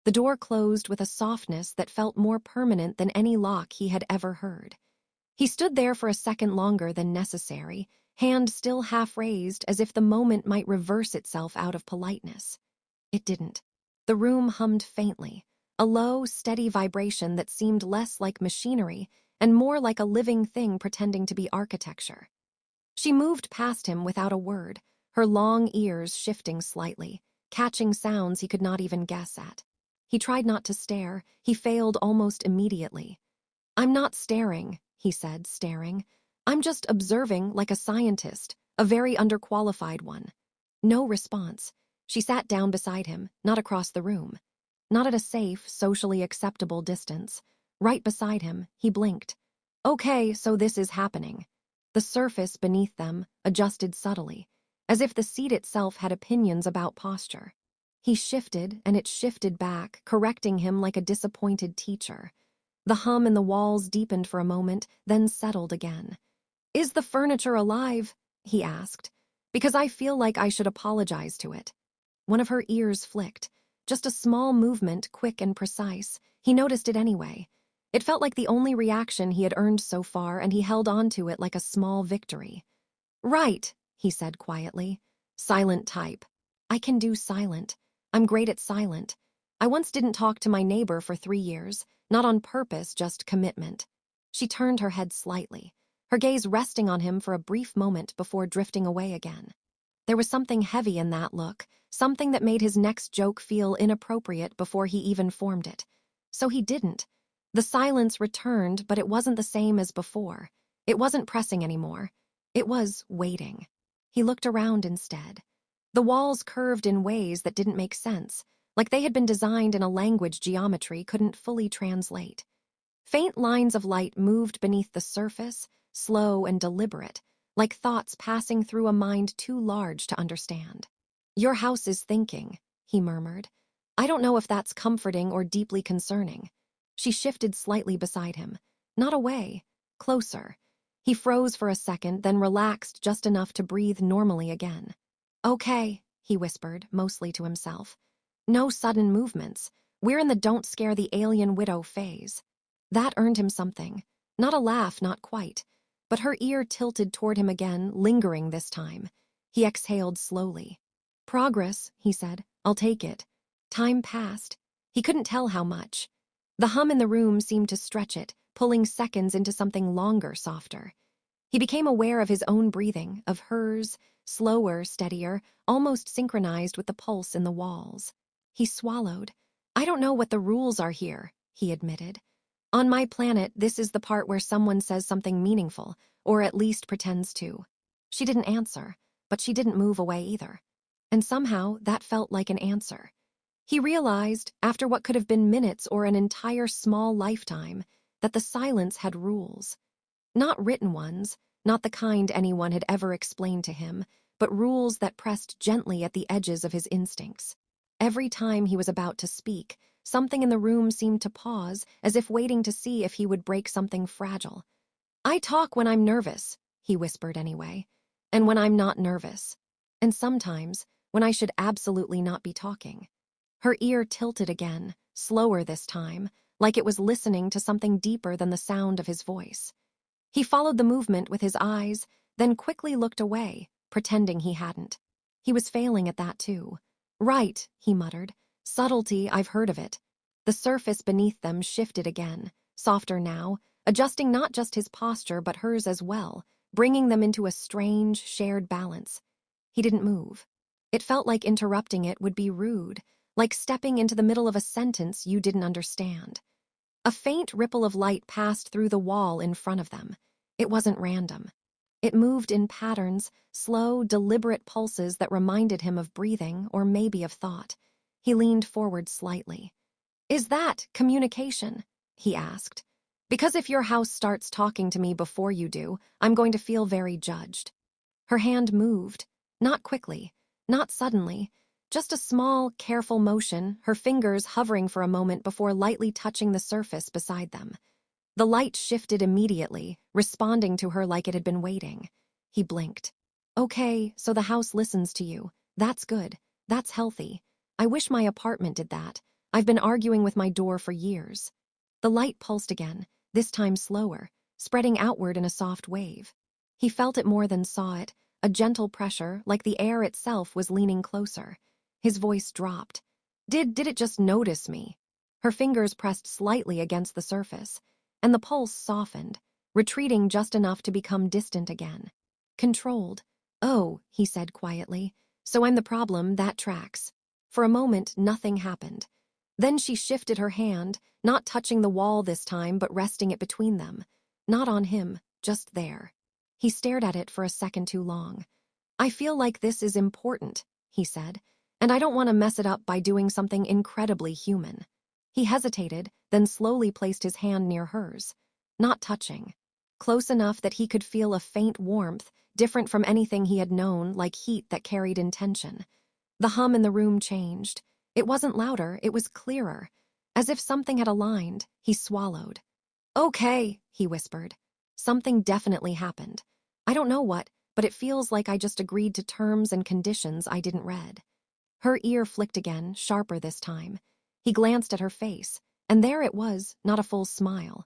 The door closed with a softness that felt more permanent than any lock he had ever heard. He stood there for a second longer than necessary, hand still half raised as if the moment might reverse itself out of politeness. It didn't. The room hummed faintly, a low, steady vibration that seemed less like machinery and more like a living thing pretending to be architecture. She moved past him without a word, her long ears shifting slightly, catching sounds he could not even guess at. He tried not to stare. He failed almost immediately. "I'm not staring," he said, staring. "I'm just observing like a scientist, a very underqualified one." No response. She sat down beside him, not across the room. Not at a safe, socially acceptable distance. Right beside him, he blinked. "Okay, so this is happening." The surface beneath them adjusted subtly, as if the seat itself had opinions about posture. He shifted, and it shifted back, correcting him like a disappointed teacher. The hum in the walls deepened for a moment, then settled again. "Is the furniture alive?" he asked. "Because I feel like I should apologize to it." One of her ears flicked. Just a small movement, quick and precise. He noticed it anyway. It felt like the only reaction he had earned so far, and he held on to it like a small victory. "Right," he said quietly. "Silent type. I can do silent. I'm great at silent. I once didn't talk to my neighbor for 3 years, not on purpose, just commitment." She turned her head slightly, her gaze resting on him for a brief moment before drifting away again. There was something heavy in that look, something that made his next joke feel inappropriate before he even formed it. So he didn't. The silence returned, but it wasn't the same as before. It wasn't pressing anymore. It was waiting. He looked around instead. The walls curved in ways that didn't make sense, like they had been designed in a language geometry couldn't fully translate. Faint lines of light moved beneath the surface, slow and deliberate, like thoughts passing through a mind too large to understand. "Your house is thinking," he murmured. "I don't know if that's comforting or deeply concerning." She shifted slightly beside him, not away, closer. He froze for a second, then relaxed just enough to breathe normally again. "Okay," he whispered, mostly to himself. "No sudden movements. We're in the don't scare the alien widow phase." That earned him something. Not a laugh, not quite. But her ear tilted toward him again, lingering this time. He exhaled slowly. "Progress," he said. "I'll take it." Time passed. He couldn't tell how much. The hum in the room seemed to stretch it, pulling seconds into something longer, softer. He became aware of his own breathing, of hers, slower, steadier, almost synchronized with the pulse in the walls. He swallowed. "I don't know what the rules are here," he admitted. "On my planet, this is the part where someone says something meaningful, or at least pretends to." She didn't answer, but she didn't move away either. And somehow, that felt like an answer. He realized, after what could have been minutes or an entire small lifetime, that the silence had rules. Not written ones, not the kind anyone had ever explained to him, but rules that pressed gently at the edges of his instincts. Every time he was about to speak, something in the room seemed to pause, as if waiting to see if he would break something fragile. "I talk when I'm nervous," he whispered anyway, "and when I'm not nervous. And sometimes, when I should absolutely not be talking." Her ear tilted again, slower this time, like it was listening to something deeper than the sound of his voice. He followed the movement with his eyes, then quickly looked away, pretending he hadn't. He was failing at that too. "Right," he muttered. "Subtlety, I've heard of it." The surface beneath them shifted again, softer now, adjusting not just his posture but hers as well, bringing them into a strange, shared balance. He didn't move. It felt like interrupting it would be rude, like stepping into the middle of a sentence you didn't understand. A faint ripple of light passed through the wall in front of them. It wasn't random. It moved in patterns, slow, deliberate pulses that reminded him of breathing or maybe of thought. He leaned forward slightly. "Is that communication?" he asked. "Because if your house starts talking to me before you do, I'm going to feel very judged." Her hand moved, not quickly, not suddenly, just a small, careful motion, her fingers hovering for a moment before lightly touching the surface beside them. The light shifted immediately, responding to her like it had been waiting. He blinked. "Okay, so the house listens to you. That's good. That's healthy. I wish my apartment did that. I've been arguing with my door for years. The light pulsed again, this time slower, spreading outward in a soft wave. He felt it more than saw it, a gentle pressure, like the air itself was leaning closer. His voice dropped. Did it just notice me? Her fingers pressed slightly against the surface, and the pulse softened, retreating just enough to become distant again. Controlled. Oh, he said quietly. So I'm the problem, that tracks. For a moment, nothing happened. Then she shifted her hand, not touching the wall this time, but resting it between them. Not on him, just there. He stared at it for a second too long. I feel like this is important, he said, and I don't want to mess it up by doing something incredibly human. He hesitated, then slowly placed his hand near hers. Not touching. Close enough that he could feel a faint warmth, different from anything he had known, like heat that carried intention. The hum in the room changed. It wasn't louder, it was clearer. As if something had aligned, he swallowed. Okay, he whispered. Something definitely happened. I don't know what, but it feels like I just agreed to terms and conditions I didn't read. Her ear flicked again, sharper this time. He glanced at her face, and there it was, not a full smile.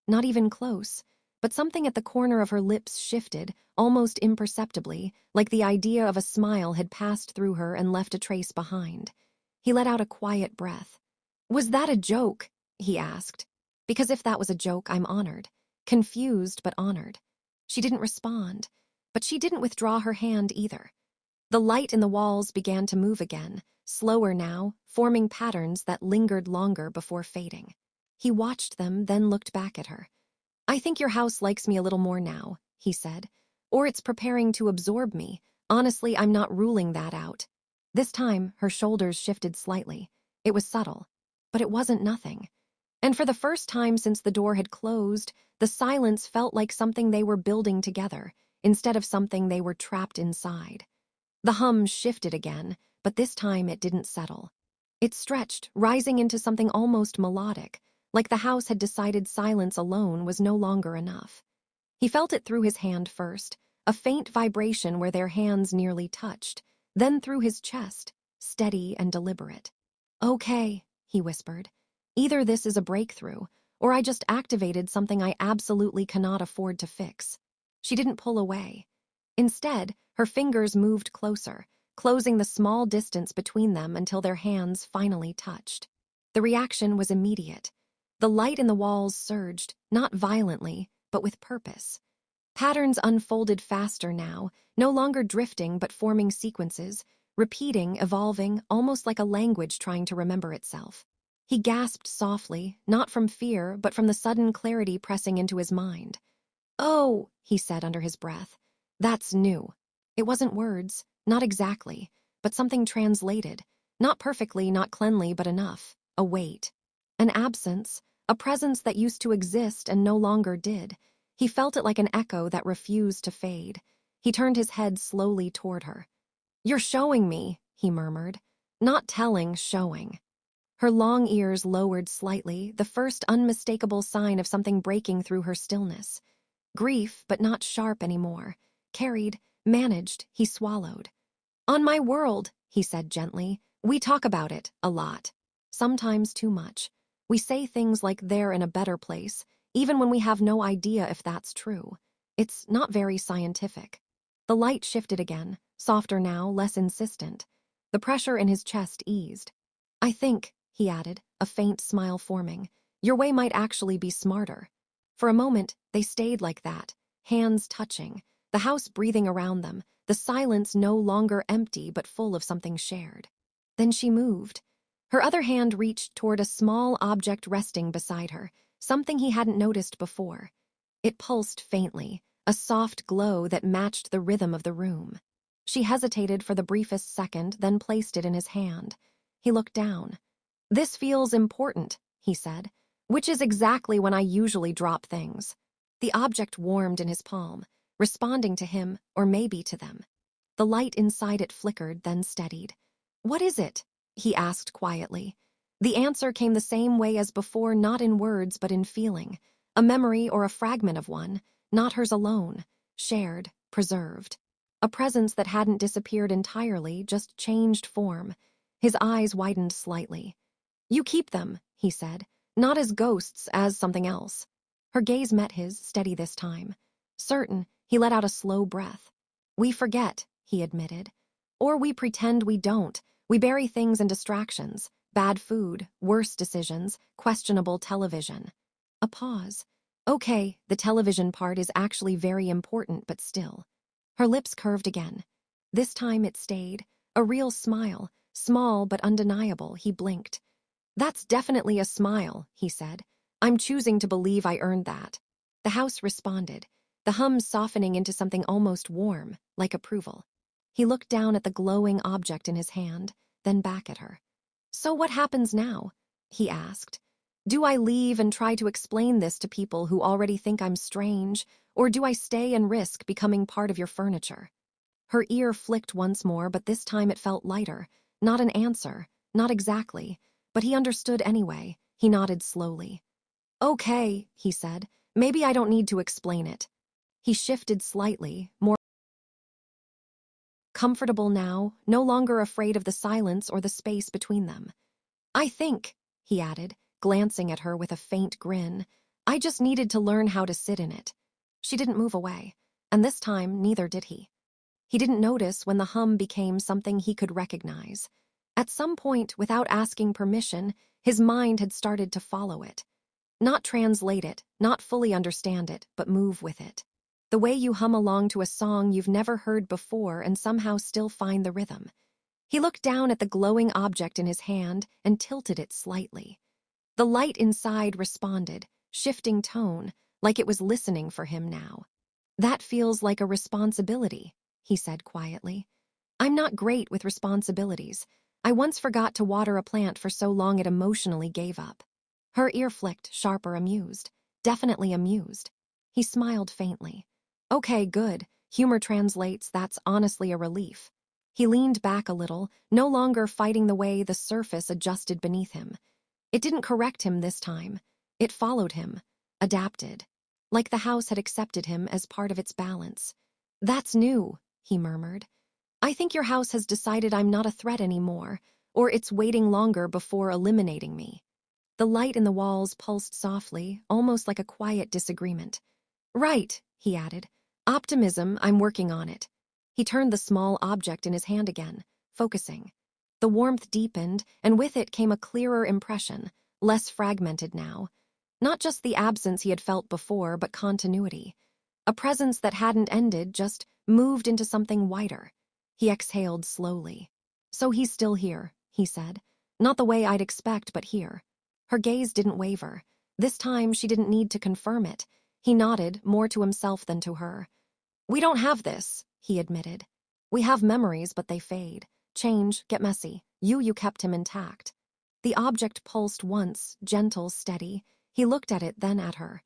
Not even close, but something at the corner of her lips shifted, almost imperceptibly, like the idea of a smile had passed through her and left a trace behind. He let out a quiet breath. Was that a joke? He asked. Because if that was a joke, I'm honored. Confused, but honored. She didn't respond, but she didn't withdraw her hand either. The light in the walls began to move again, slower now, forming patterns that lingered longer before fading. He watched them, then looked back at her. I think your house likes me a little more now, he said. Or it's preparing to absorb me. Honestly, I'm not ruling that out. This time, her shoulders shifted slightly. It was subtle, but it wasn't nothing. And for the first time since the door had closed, the silence felt like something they were building together, instead of something they were trapped inside. The hum shifted again, but this time it didn't settle. It stretched, rising into something almost melodic, like the house had decided silence alone was no longer enough. He felt it through his hand first, a faint vibration where their hands nearly touched, then through his chest, steady and deliberate. Okay, he whispered. Either this is a breakthrough, or I just activated something I absolutely cannot afford to fix. She didn't pull away. Instead, her fingers moved closer, closing the small distance between them until their hands finally touched. The reaction was immediate. The light in the walls surged, not violently, but with purpose. Patterns unfolded faster now, no longer drifting but forming sequences, repeating, evolving, almost like a language trying to remember itself. He gasped softly, not from fear, but from the sudden clarity pressing into his mind. Oh, he said under his breath. That's new. It wasn't words, not exactly, but something translated. Not perfectly, not cleanly, but enough. A weight. An absence. A presence that used to exist and no longer did. He felt it like an echo that refused to fade. He turned his head slowly toward her. You're showing me, he murmured. Not telling, showing. Her long ears lowered slightly, the first unmistakable sign of something breaking through her stillness. Grief, but not sharp anymore. Carried, managed, he swallowed. On my world, he said gently, we talk about it, a lot. Sometimes too much. We say things like they're in a better place, even when we have no idea if that's true. It's not very scientific. The light shifted again, softer now, less insistent. The pressure in his chest eased. I think, he added, a faint smile forming, your way might actually be smarter. For a moment, they stayed like that, hands touching, the house breathing around them, the silence no longer empty but full of something shared. Then she moved. Her other hand reached toward a small object resting beside her, something he hadn't noticed before. It pulsed faintly, a soft glow that matched the rhythm of the room. She hesitated for the briefest second, then placed it in his hand. He looked down. This feels important, he said, which is exactly when I usually drop things. The object warmed in his palm, responding to him, or maybe to them. The light inside it flickered, then steadied. What is it? He asked quietly. The answer came the same way as before, not in words but in feeling. A memory or a fragment of one, not hers alone, shared, preserved. A presence that hadn't disappeared entirely, just changed form. His eyes widened slightly. You keep them, he said, not as ghosts, as something else. Her gaze met his, steady this time. Certain, he let out a slow breath. We forget, he admitted. Or we pretend we don't. We bury things in distractions. Bad food, worse decisions, questionable television. A pause. Okay, the television part is actually very important, but still. Her lips curved again. This time it stayed. A real smile, small but undeniable. He blinked. That's definitely a smile, he said. I'm choosing to believe I earned that. The house responded, the hum softening into something almost warm, like approval. He looked down at the glowing object in his hand, then back at her. So what happens now? He asked. Do I leave and try to explain this to people who already think I'm strange, or do I stay and risk becoming part of your furniture? Her ear flicked once more, but this time it felt lighter. Not an answer, not exactly, but he understood anyway. He nodded slowly. Okay, he said. Maybe I don't need to explain it. He shifted slightly, more comfortable now, no longer afraid of the silence or the space between them. I think, he added, glancing at her with a faint grin, I just needed to learn how to sit in it. She didn't move away, and this time neither did he. He didn't notice when the hum became something he could recognize. At some point, without asking permission, his mind had started to follow it. Not translate it, not fully understand it, but move with it. The way you hum along to a song you've never heard before and somehow still find the rhythm. He looked down at the glowing object in his hand and tilted it slightly. The light inside responded, shifting tone, like it was listening for him now. That feels like a responsibility, he said quietly. I'm not great with responsibilities. I once forgot to water a plant for so long it emotionally gave up. Her ear flicked, sharper, amused. Definitely amused. He smiled faintly. Okay, good. Humor translates, that's honestly a relief. He leaned back a little, no longer fighting the way the surface adjusted beneath him. It didn't correct him this time. It followed him, adapted. Like the house had accepted him as part of its balance. That's new, he murmured. I think your house has decided I'm not a threat anymore, or it's waiting longer before eliminating me. The light in the walls pulsed softly, almost like a quiet disagreement. Right, he added. Optimism, I'm working on it. He turned the small object in his hand again, focusing. The warmth deepened, and with it came a clearer impression, less fragmented now. Not just the absence he had felt before, but continuity. A presence that hadn't ended, just moved into something wider. He exhaled slowly. So he's still here, he said. Not the way I'd expect, but here. Her gaze didn't waver. This time she didn't need to confirm it. He nodded, more to himself than to her. We don't have this, he admitted. We have memories, but they fade. Change, get messy. You kept him intact. The object pulsed once, gentle, steady. He looked at it, then at her.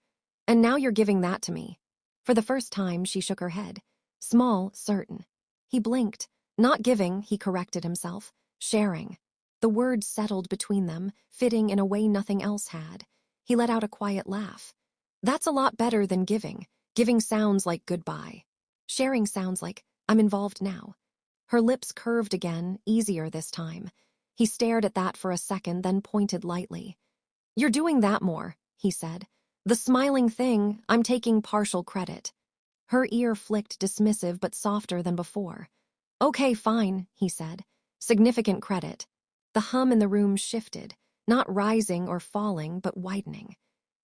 And now you're giving that to me. For the first time, she shook her head. Small, certain. He blinked. Not giving, he corrected himself. Sharing. The words settled between them, fitting in a way nothing else had. He let out a quiet laugh. That's a lot better than giving. Giving sounds like goodbye. Sharing sounds like, I'm involved now. Her lips curved again, easier this time. He stared at that for a second, then pointed lightly. You're doing that more, he said. The smiling thing, I'm taking partial credit. Her ear flicked dismissive but softer than before. Okay, fine, he said. Significant credit. The hum in the room shifted, not rising or falling, but widening.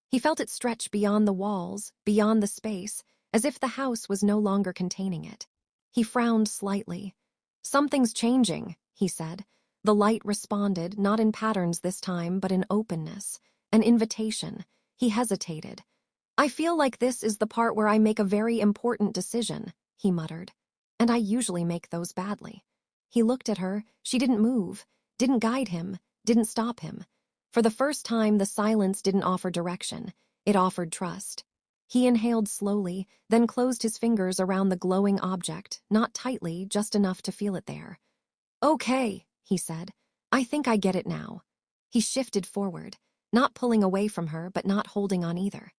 He felt it stretch beyond the walls, beyond the space, as if the house was no longer containing it. He frowned slightly. Something's changing, he said. The light responded, not in patterns this time, but in openness, an invitation. He hesitated. I feel like this is the part where I make a very important decision, he muttered. And I usually make those badly. He looked at her. She didn't move, didn't guide him, didn't stop him. For the first time, the silence didn't offer direction. It offered trust. He inhaled slowly, then closed his fingers around the glowing object, not tightly, just enough to feel it there. Okay, he said. I think I get it now. He shifted forward, not pulling away from her, but not holding on either.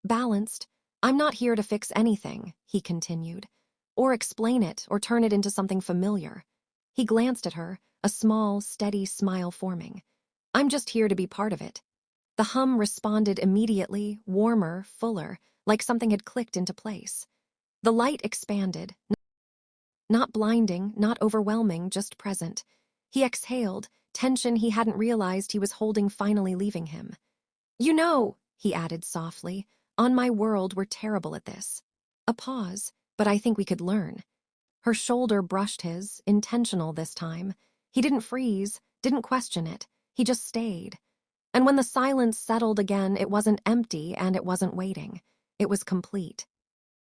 Balanced. I'm not here to fix anything, he continued. Or explain it, or turn it into something familiar. He glanced at her, a small, steady smile forming. I'm just here to be part of it. The hum responded immediately, warmer, fuller, like something had clicked into place. The light expanded, not blinding, not overwhelming, just present. He exhaled, tension he hadn't realized he was holding finally leaving him. You know, he added softly, on my world we're terrible at this. A pause, but I think we could learn. Her shoulder brushed his, intentional this time. He didn't freeze, didn't question it. He just stayed. And when the silence settled again, it wasn't empty and it wasn't waiting. It was complete.